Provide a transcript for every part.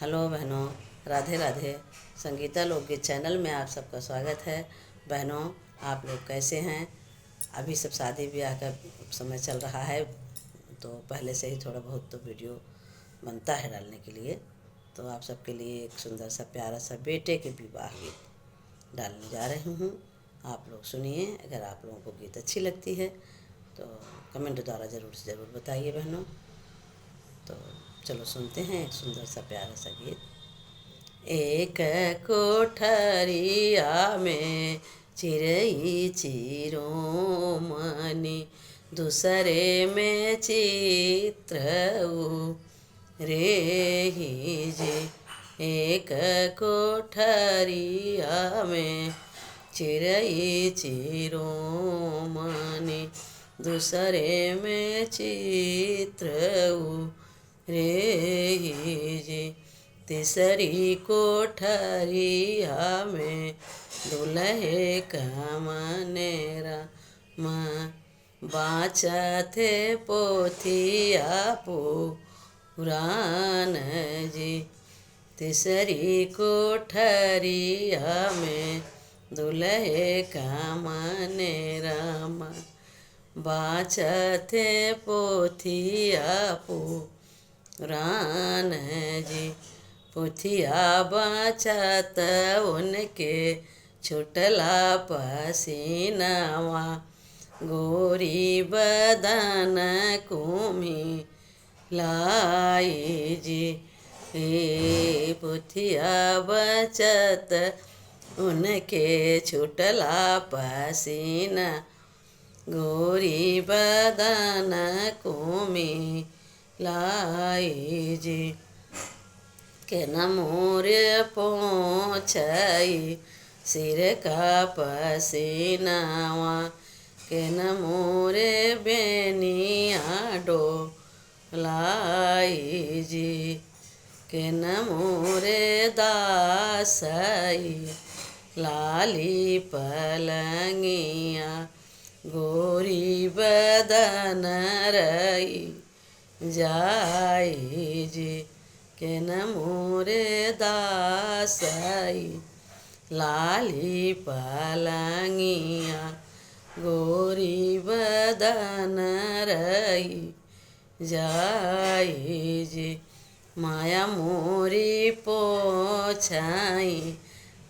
Hello बहनों, राधे राधे। संगीता लोकगीत channel में आप सबका स्वागत है। बहनों, आप लोग कैसे हैं? अभी सब शादी ब्याह का समय चल रहा है, तो पहले से ही थोड़ा बहुत तो वीडियो बनता है डालने के लिए। तो आप सबके लिए एक सुंदर सा प्यारा सा बेटे के विवाह गीत डालने जा रही हूँ। आप लोग सुनिए। अगर आप लोगों को गीत अच्छी लगती है तो कमेंट द्वारा ज़रूर से ज़रूर बताइए बहनों। तो चलो सुनते हैं एक सुंदर सा प्यारा सा गीत। एक कोठरिया में चिरई चिरोमणि, दूसरे में चित्र रे जे। एक कोठरिया में चिरई चिरोमणि, दूसरे में चित्र रे जे। तीसरी कोठरिया में दुल्हे का मनेरा माँ बाँचते पोथिया पुराण जी। तीसरी कोठरिया में दुल्हे का मनेरा माँ बाँचते पोथिया पुराण जी। पोथिया बाँचत उनके छुटला पसीनावा, गोरी बदन कुम्ही लाई जी। पोथिया बचत उनके छुटला पसीना, गोरी बदन कुम्ही लाई जी। के न मोर पोंछई सिर का पसीनावा, के न मोरे बेनिया डोलाई जी। के न मोरे दासई लाली पलंगिया, गोरी बदन रई जाई जी। के न मोरे दासई लाली पलंगिया, गोरी बदन रई जाई जी। माया मोरी पोछाई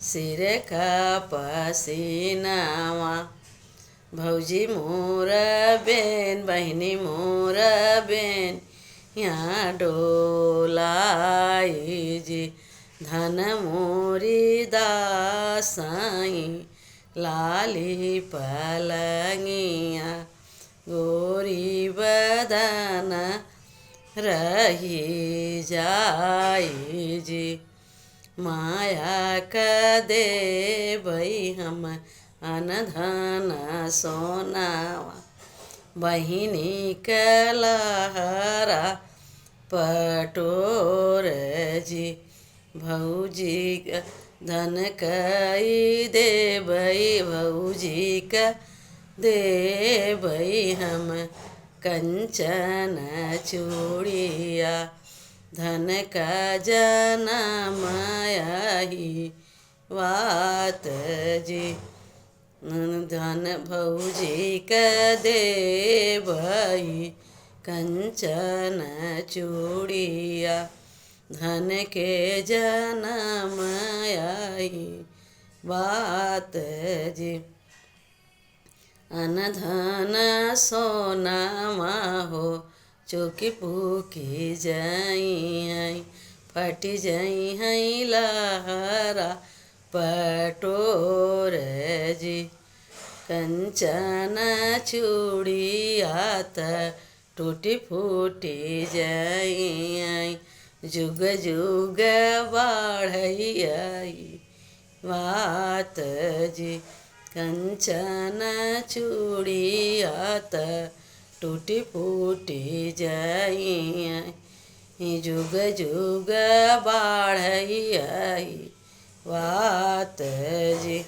सिर का पसीनावा, भौजी मोर बेन बहिनी मोर बेन यहाँ डोलाई जी। धन मोरी दासाई लाली पलंगिया, गोरी बदन रही जाई जी। माया का दे भई हम अनधन सोनावा, बहिनी कलहरा पटोर जी। भौजी का धन कई दे भई, भौजी का दे भई हम कंचन चूड़िया, धन का जनम आई बात जी। धन भौजी का दे भई कंचन चूड़िया, धन के जनम आई बात जी। अनधन सोनामा हो चौकी पूकी जाई हैं, फटी जाई हैं लहरा पटोर जी। कंचन चूड़िया त टूटी फूटी जाई, जुग जुग बढ़ई बात जी। कंचन चूड़िया त टूटी फूटी जाई, जुग जुग बढ़ई बात जी।